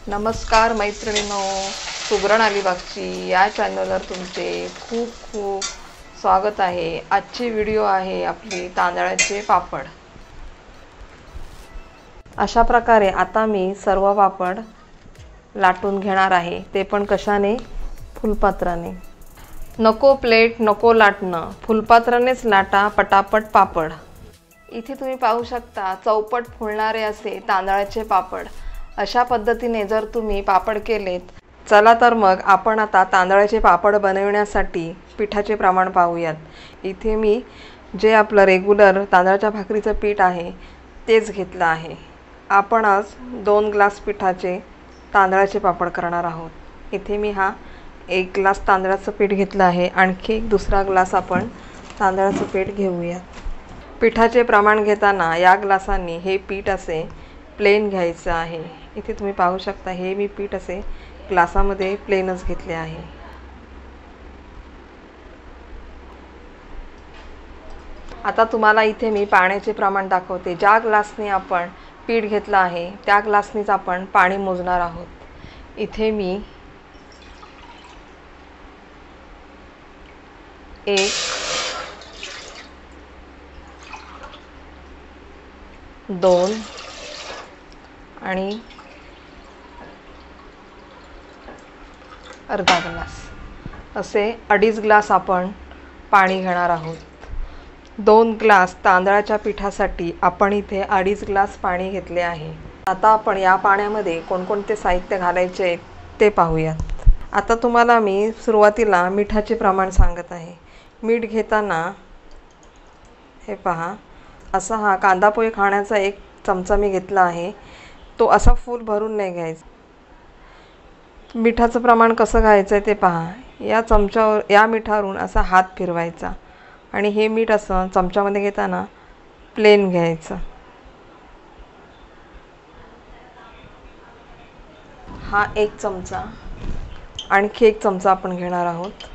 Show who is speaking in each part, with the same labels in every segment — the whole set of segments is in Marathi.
Speaker 1: नमस्कार मैत्रिणींनो, सुगरण अलिबागची या चॅनलवर तुमचे खूप खूप स्वागत आहे। आजची व्हिडिओ आहे आपली तांदळाचे पापड। अशा प्रकारे आता मी सर्व पापड लाटून घेणार आहे, ते पण कशाने? फुलपात्राने। नको प्लेट नको लाटणं, फुलपात्रानेच लाटा पटापट पापड। इथे तुम्ही पाहू शकता चौपट फुलणारे असे तांदळाचे पापड। अशा पद्धतीने जर तुम्ही पापड केलेत, चला तर मग आपण आता तांदळाचे पापड बनवण्यासाठी पिठाचे प्रमाण पाहूयात। इथे मी जे आपलं रेग्युलर तांदळाच्या भाकरीचं पीठ आहे तेच घेतलं आहे। आपण आज 2 ग्लास पिठाचे तांदळाचे पापड करणार आहोत। इथे मी हा 1 ग्लास तांदळाचं पीठ घेतलं आहे, आणखी दुसरा ग्लास आपण तांदळाचं पीठ घेऊयात। पिठाचे प्रमाण घेताना या ग्लासांनी हे पीठ असे प्लेन घ्यायचं आहे। इथे तुम्ही पाहू शकता हे मी पीठ असे ग्लासामध्ये प्लेनच घेतले आहे। आता तुम्हाला इथे मी पाण्याचे प्रमाण दाखवते। ज्या ग्लासने आपण पीठ घेतलं आहे त्या ग्लासनेच आपण पाणी मोजणार आहोत। इथे मी 1 2 आणि अर्धा ग्लास असे 2.5 ग्लास आपण पाणी घेणार आहोत। 2 ग्लास तांदळाच्या पिठासाठी आपण इथे 2.5 ग्लास पाणी घेतले आहे। आता आपण या पाण्यामध्ये कोणकोणते साहित्य घालायचे आहे ते पाहूयात। आता तुम्हाला मी सुरुवातीला मिठाचे प्रमाण सांगत आहे। मीठ घेताना हे पहा, असा हा कांदा पोहे खाण्याचा 1 चमचा मी घेतला आहे। तो असा फुल भरून नाही घ्यायचा। मिठाचं प्रमाण कसं घ्यायचं आहे ते पहा। या चमच्यावर या मिठावरून असा हात फिरवायचा आणि हे मीठ असं चमच्यामध्ये घेताना प्लेन घ्यायचं। हा 1 चमचा, आणखी 1 चमचा आपण घेणार आहोत।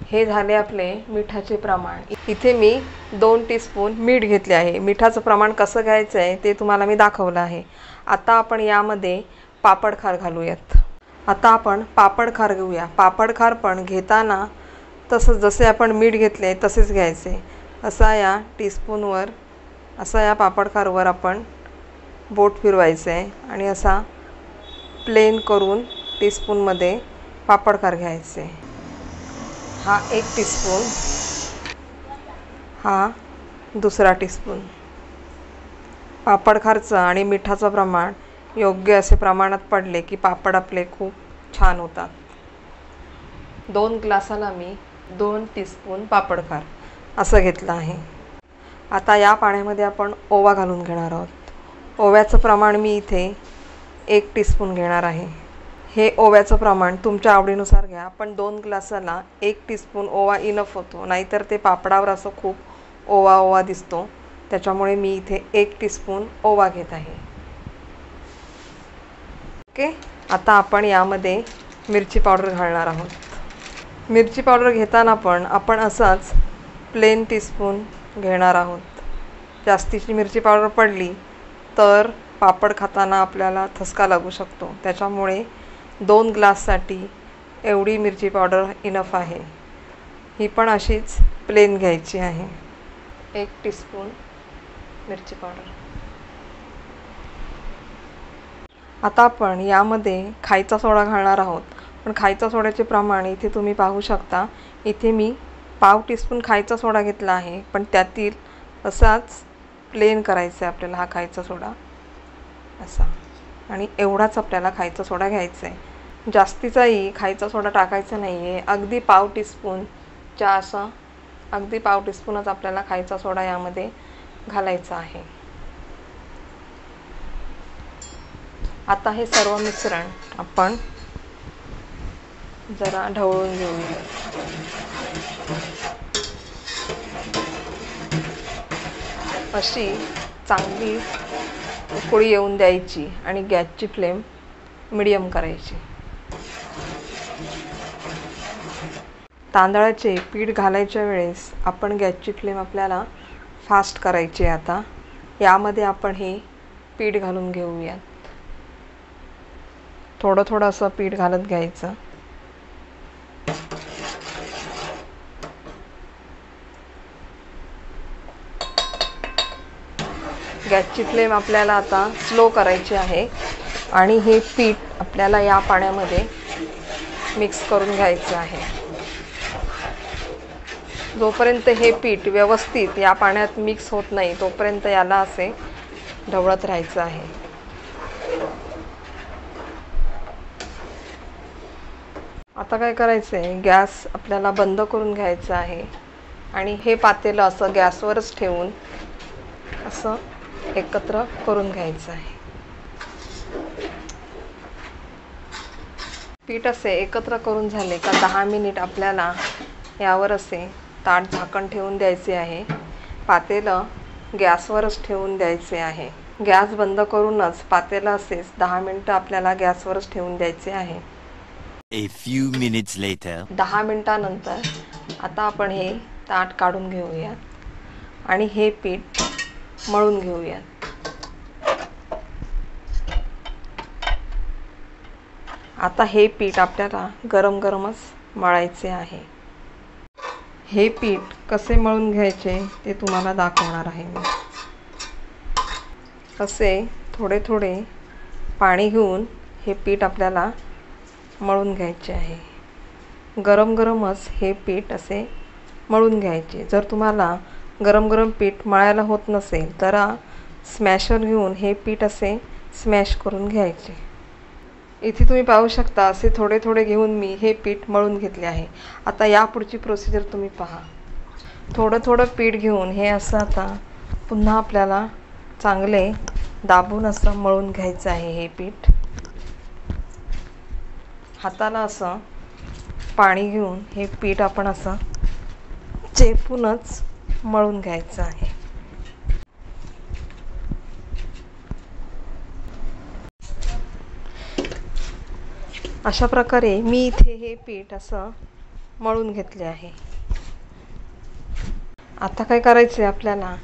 Speaker 1: हे झाले आपले मिठाचे प्रमाण। इथे मी 2 टीस्पून मीठ घेतले आहे। मिठाचं प्रमाण कसं घ्यायचं आहे ते तुम्हाला मी दाखवलं आहे। आता आपण यामध्ये पापड खार घालूयात। आता आपण पापड खार घेऊया। पापड खार पण घेताना तसंच जसे आपण मीठ घेतले तसेच घ्यायचे। असा या टीस्पूनवर असा या पापड खारवर आपण बोट फिरवायचं आहे आणि असा प्लेन करून टीस्पूनमध्ये पापड खार घ्यायचे। हा 1 टीस्पून, हा दुसरा टीस्पून। पापड खारचं आणि मिठाचं प्रमाण योग्य असे प्रमाणात पडले की पापड आपले खूप छान होतात। 2 ग्लासाला मी 2 टीस्पून पापड खार असं घेतलं आहे। आता या पाण्यामध्ये आपण ओवा घालून घेणार आहोत। ओव्याचं प्रमाण मी इथे 1 टीस्पून घेणार आहे। हे ओव्याचं प्रमाण तुमच्या आवडीनुसार घ्या, पण 2 ग्लासाला 1 टीस्पून ओवा इनफ होतो, नाहीतर ते पापडावर असं खूप ओवा ओवा दिसतो। त्याच्यामुळे मी इथे 1 टीस्पून ओवा घेत आहे। ओके, आता आपण यामध्ये मिरची पावडर घालणार आहोत। मिरची पावडर घेताना पण आपण असाच प्लेन टीस्पून घेणार आहोत। जास्तीची मिरची पावडर पडली तर पापड खाताना आपल्याला ठसका लागू शकतो। त्याच्यामुळे 2 ग्लाससाठी एवढी मिरची पावडर इनफ आहे। ही पण अशीच प्लेन घ्यायची आहे। 1 टीस्पून मिरची पावडर। आता आपण यामध्ये खायचा सोडा घालणार आहोत, पण खायचा सोड्याचे प्रमाण इथे तुम्ही पाहू शकता। इथे मी पाव टीस्पून खायचा सोडा घेतला आहे, पण त्यातील असाच प्लेन करायचा आहे आपल्याला हा खायचा सोडा असा, आणि एवढाच आपल्याला खायचा सोडा घ्यायचा आहे। जास्तीचाही खायचा सोडा टाकायचा नाही आहे। अगदी पाव टीस्पूनच्या असं अगदी पाव टीस्पूनच आपल्याला खायचा सोडा यामध्ये घालायचा आहे। आता हे सर्व मिश्रण आपण जरा ढवळून घेऊया। अशी चांगली उकळी येऊन द्यायची आणि गॅसची फ्लेम मीडियम करायची। तांदळाचे पीठ घालायच्या वेळेस आपण गॅसची फ्लेम आपल्याला फास्ट करायची। आता यामध्ये आपण हे पीठ घालून घेऊयात. थोडं थोडं असं पीठ घालत घ्यायचं. गॅसची फ्लेम आपल्याला आता स्लो करायची आहे आणि हे पीठ आपल्याला या पाण्यामध्ये मिक्स करून घ्यायचं आहे. जोपर्यंत हे पीठ व्यवस्थित या पाण्यात मिक्स होत नाही तोपर्यंत याला असे ढवळत राहायचं आहे. आता काय करायचं आहे, गॅस आपल्याला बंद करून घ्यायचा आहे आणि हे पातेलं असं गॅसवरच ठेवून असं एकत्र करून घ्यायचं आहे. पीठ असे एकत्र करून झाले का 10 मिनिट आपल्याला यावर असे ताट झाकण ठेवून द्यायचे आहे. पातेलं गॅसवरच ठेवून द्यायचे आहे. गॅस बंद करूनच पातेलं असेच 10 मिनिटं आपल्याला गॅसवरच ठेवून द्यायचे आहे.
Speaker 2: A few minutes later.
Speaker 1: 10 मिनिटानंतर आता आपण हे ताट काढून घेऊयात आणि हे पीठ मळून घेऊयात. आता हे पीठ आपल्याला गरम गरमच मळायचे आहे. हे पीठ कसे मळून घ्यायचे ते तुम्हाला दाखवणार आहे मी. असे थोडे थोडे पाणी घेऊन हे पीठ आपल्याला मळून घ्यायचे आहे. गरम गरमच हे पीठ असे मळून घ्यायचे. जर तुम्हाला गरम गरम पीठ मळायला होत नसेल तर स्मॅशर घेऊन हे पीठ असे स्मॅश करून घ्यायचे. इथे तुम्ही पाहू शकता असे थोडे थोडे घेऊन मी हे पीठ मळून घेतले आहे. आता यापुढची प्रोसिजर तुम्ही पहा. थोडं थोडं पीठ घेऊन हे असं आता पुन्हा आपल्याला चांगले दाबून असं मळून घ्यायचं आहे. हे पीठ हाताला असं पाणी घेऊन हे पीठ आपण असं चेपूनच मळून घ्यायचं आहे. अशा प्रकारे मी इथे हे पीठ असं मळून घेतले आहे. आता काय करायचे आपल्याला,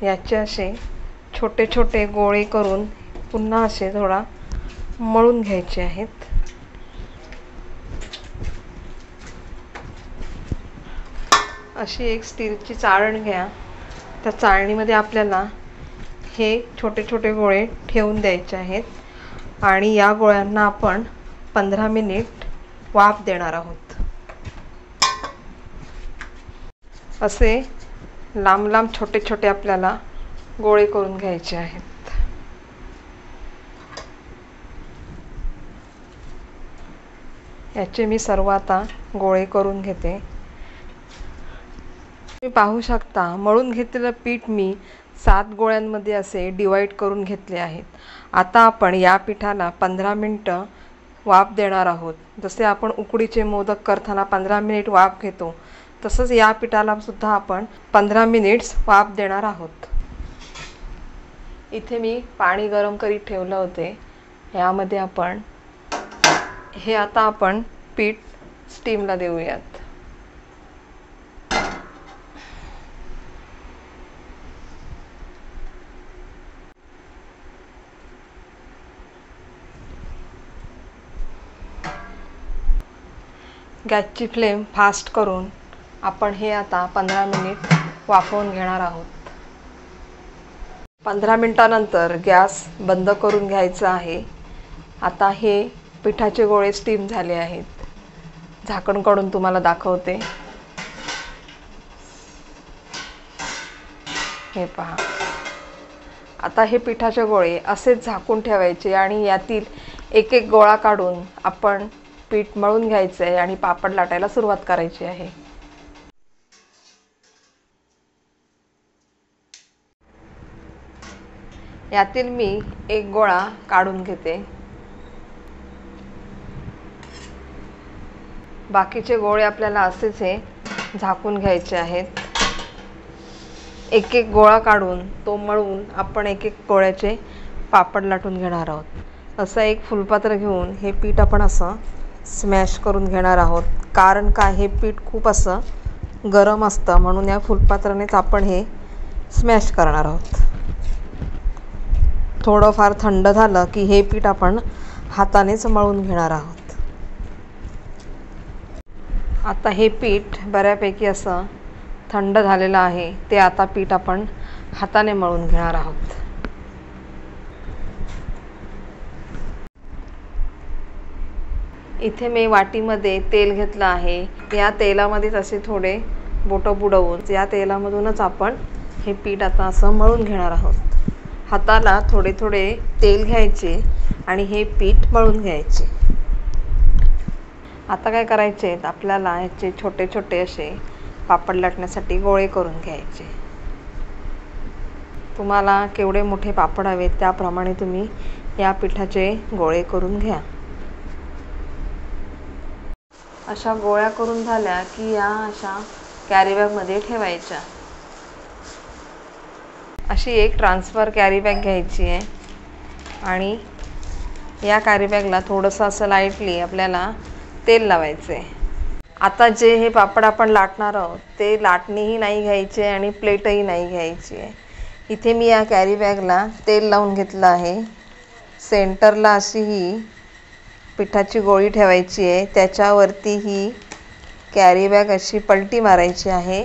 Speaker 1: याचे असे छोटे छोटे गोळे करून पुन्हा असे थोडा मळून घ्यायचे आहेत. अशी एक स्टीलची चाळण घ्या. त्या चाळणीमध्ये आपल्याला हे छोटे छोटे गोळे ठेवून द्यायचे आहेत आणि या गोळ्यांना आपण 15 मिनिट वाफ देणार आहोत. असे लांब लांब छोटे छोटे आपल्याला गोळे करून घ्यायचे आहेत. याचे मी सर्व आता गोळे करून घेते. तुम्ही पाहू शकता मळून घेतलेलं पीठ मी 7 गोळ्यांमध्ये असे डिवाइड करून घेतले आहेत. आता आपण या पिठाला 15 मिनिटं वाफ देणार आहोत. जसे आपण उकडीचे मोदक करताना 15 मिनिट वाफ घेतो तसंच या पिठाला सुद्धा आपण 15 मिनिट्स वाफ देणार आहोत. इथे मी पाणी गरम करीत ठेवलं होते. यामध्ये आपण हे आता आपण पीठ स्टीमला देऊयात. गॅसची फ्लेम फास्ट करून आपण हे आता 15 मिनिट वाफवून घेणार आहोत. 15 मिनिटानंतर गॅस बंद करून घ्यायचा आहे. आता हे पिठाचे गोळे स्टीम झाले आहेत. झाकण काढून तुम्हाला दाखवते. हे पहा. आता हे पिठाचे गोळे असेच झाकून ठेवायचे आणि यातील एक एक गोळा काढून आपण पीठ मळून घ्यायचं आहे आणि पापड लाटायला सुरुवात करायची आहे. यातील मी एक गोळा काढून घेते. बाकीचे गोळे आपल्याला असेच हे झाकून घ्यायचे आहेत. एक एक गोळा काढून तो मळून आपण एक एक गोळ्याचे पापड लाटून घेणार आहोत. असं एक फुलपात्र घेऊन हे पीठ आपण असं स्मॅश करून घेणार आहोत. कारण काय, हे पीठ खूप असं गरम असतं म्हणून या फुलपात्रानेच आपण हे स्मॅश करणार आहोत. थोडंफार थंड झालं की हे पीठ आपण हातानेच मळून घेणार आहोत. आता हे पीठ बऱ्यापैकी असं थंड झालेलं आहे. ते आता पीठ आपण हाताने मळून घेणार आहोत. इथे मी वाटीमध्ये तेल घेतलं आहे. या तेलामध्येच असे थोडे बोटं बुडवून या तेलामधूनच आपण हे पीठ आता असं मळून घेणार आहोत. हाताला थोडे थोडे तेल घ्यायचे आणि हे पीठ मळून घ्यायचे. आता काय करायचे, आपल्याला याचे छोटे छोटे असे पापड लाटण्यासाठी गोळे करून घ्यायचे. तुम्हाला केवढे मोठे पापड हवेत त्याप्रमाणे तुम्ही या पिठाचे गोळे करून घ्या. अशा गोळ्या करून झाल्या की या अशा कॅरी बॅगमध्ये ठेवायच्या. अशी एक ट्रान्सफर कॅरी बॅग घ्यायची आहे आणि या कॅरी बॅगला थोडंसं असं लाईटली आपल्याला तेल लावायचं आहे. आता जे हे पापड आपण लाटणार आहोत ते लाटणीही नाही घ्यायचे आणि प्लेटही नाही घ्यायची आहे. इथे मी या कॅरी बॅगला तेल लावून घेतलं आहे. सेंटरला अशी ही पिठाची गोळी ठेवायची आहे. त्याच्यावरती ही कॅरी बॅग अशी पलटी मारायची आहे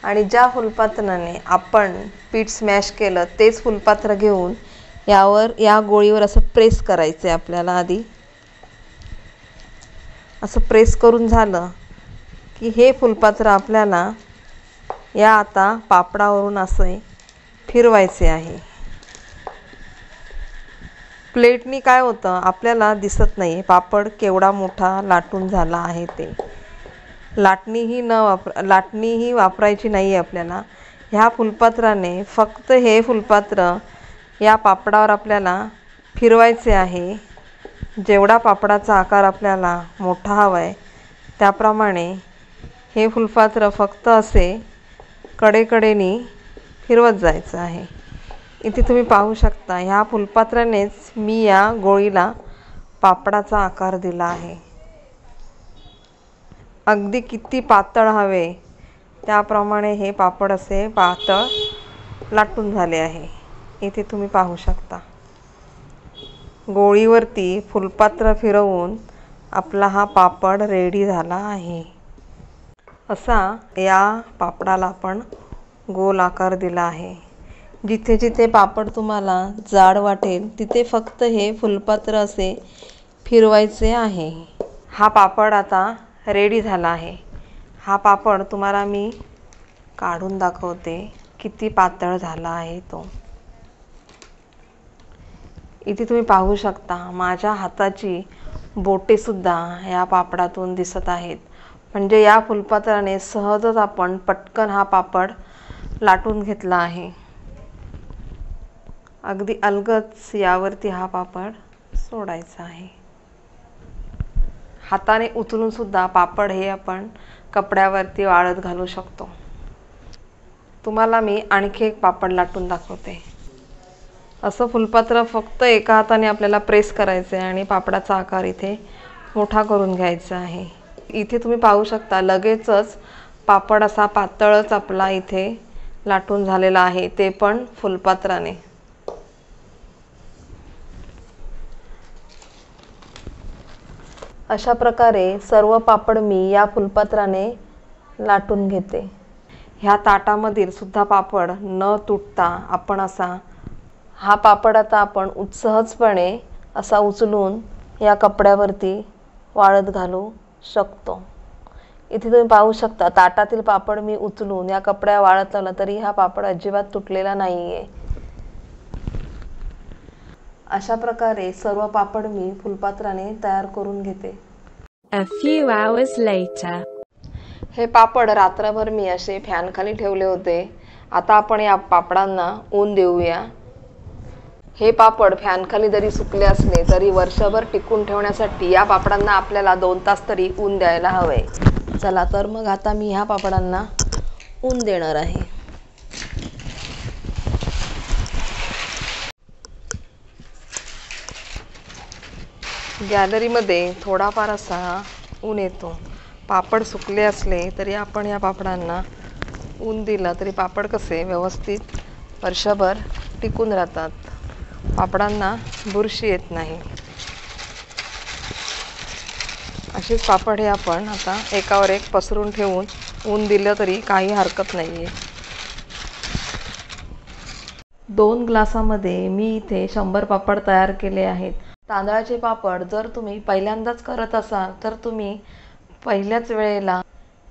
Speaker 1: आणि ज्या फुलपात्राने आपण पीठ स्मॅश केलं तेच फुलपात्र घेऊन या गोळीवर असं प्रेस करायचं आहे आपल्याला. आधी असं प्रेस करून झालं की हे फुलपात्र आपल्याला या आता पापडावरून असं फिरवायचे आहे. प्लेटनी काय होतं, आपल्याला दिसत नाही पापड केवढा मोठा लाटून झाला आहे ते. लाटणीही वापरायची नाही आहे आपल्याला. ह्या फुलपात्राने फक्त हे फुलपात्र या पापडावर आपल्याला फिरवायचे आहे. जेवढा पापडाचा आकार आपल्याला मोठा हवा आहे त्याप्रमाणे हे फुलपात्र फक्त असे कडेकडेनी फिरवत जायचं आहे. इथे तुम्ही पाहू शकता ह्या फुलपात्रानेच मी या गोळीला पापडाचा आकार दिला आहे. अगदी किती पातळ हवे त्याप्रमाणे हे पापड असे पातळ लाटून झाले आहे. इथे तुम्ही पाहू शकता गोळीवरती फुलपात्र फिरवून आपला हा पापड रेडी झाला आहे. असा या पापडाला आपण गोल आकार दिला आहे. जिथे जिथे पापड तुम्हाला जाड वाटेल तिथे फक्त हे फुलपात्र असे फिरवायचे आहे. हा पापड आता रेडी झाला आहे. हा पापड तुम्हाला मी काढून दाखवते किती पातळ झाला आहे तो. इथे तुम्ही पाहू शकता माझ्या हाताची बोटेसुद्धा या पापडातून दिसत आहेत. म्हणजे या फुलपात्राने सहजच आपण पटकन हा पापड लाटून घेतला आहे. अगदी अलगद यावरती हा पापड सोडायचा आहे. हाताने उचलून सुद्धा पापड हे आपण कपड्यावरती वाळत घालू शकतो. तुम्हाला मी आणखी एक पापड लाटून दाखवते. असं फुलपात्र फक्त एका हाताने आपल्याला प्रेस करायचं आहे आणि पापडाचा आकार इथे मोठा करून घ्यायचा आहे. इथे तुम्ही पाहू शकता लगेचच पापड असा पातळच आपला इथे लाटून झालेला आहे, ते पण फुलपात्राने. अशा प्रकारे सर्व पापड मी या फुलपात्राने लाटून घेते. ह्या ताटामधील सुद्धा पापड न तुटता आपण असा हा पापड आता आपण सहजपणे असा उचलून या कपड्यावरती वाळत घालू शकतो. इथे तुम्ही पाहू शकता ताटातील पापड मी उचलून या कपड्या वाळत लावला तरी हा पापड अजिबात तुटलेला नाहीये. अशा प्रकारे सर्व पापड मी फुलपात्राने तयार करून घेते.
Speaker 3: A few hours later.
Speaker 1: हे पापड रात्रभर मी असे फॅन खाली ठेवले होते. आता आपण या पापडांना ऊन देऊया. हे पापड फॅन खाली जरी सुकले असले तरी वर्षभर टिकून ठेवण्यासाठी या पापडांना आपल्याला 2 तास तरी ऊन द्यायला हवे. चला तर मग आता मी ह्या पापडांना ऊन देणार आहे. गॅलरीमध्ये थोडाफार असा ऊन येतो. पापड सुकले असले तरी आपण या पापडांना ऊन दिलं तरी पापड कसे व्यवस्थित वर्षभर टिकून राहतात. पापडांना बुरशी येत नाही। असेच पापड हे आपण आता एकावर एक पसरून ठेवून ऊन दिलं तरी काही हरकत नाही आहे। 2 ग्लासामध्ये मी इथे 100 पापड तयार केले आहेत। तांदळाचे पापड जर तुम्ही पहिल्यांदाच करत असाल तर तुम्ही पहिल्याच वेळेला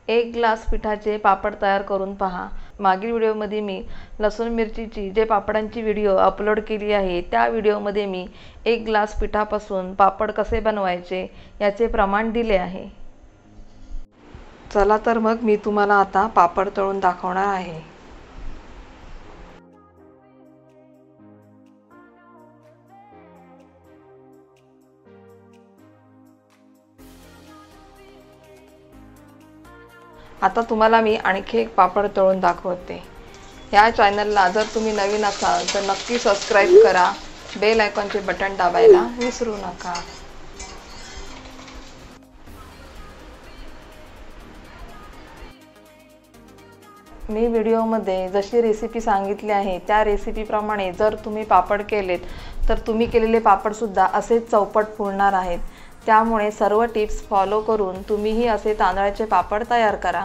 Speaker 1: 1 ग्लास पिठाचे पापड तयार करून पहा। मागील व्हिडिओमध्ये मी लसूण मिरचीची जे पापडांची व्हिडिओ अपलोड केली आहे त्या व्हिडिओमध्ये मी 1 ग्लास पिठापासून पापड कसे बनवायचे याचे प्रमाण दिले आहे। चला तर मग मी तुम्हाला आता पापड तळून दाखवणार आहे। आता तुम्हाला मी आणखी एक पापड तळून दाखवते। या चॅनलला जर तुम्ही नवीन असाल तर नक्की सबस्क्राइब करा, बेल आयकॉनचे बटन दाबायला विसरू नका। मी व्हिडिओमध्ये जशी रेसिपी सांगितली आहे त्या रेसिपीप्रमाणे जर तुम्ही पापड केलेत तर तुम्ही केलेले पापडसुद्धा असेच चौपट फुलणार आहेत। त्यामुळे सर्व टिप्स फॉलो करून तुम्हीही असे तांदळाचे पापड तयार करा।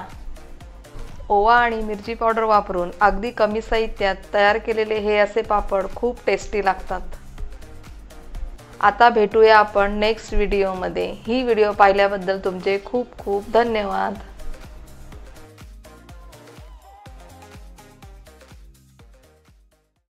Speaker 1: ओवा आणि मिरची पावडर वापरून अगदी कमी साहित्यात तयार केलेले हे असे पापड खूप टेस्टी लागतात। आता भेटूया आपण नेक्स्ट व्हिडिओमध्ये। ही व्हिडिओ पाहिल्याबद्दल तुमचे खूप खूप धन्यवाद।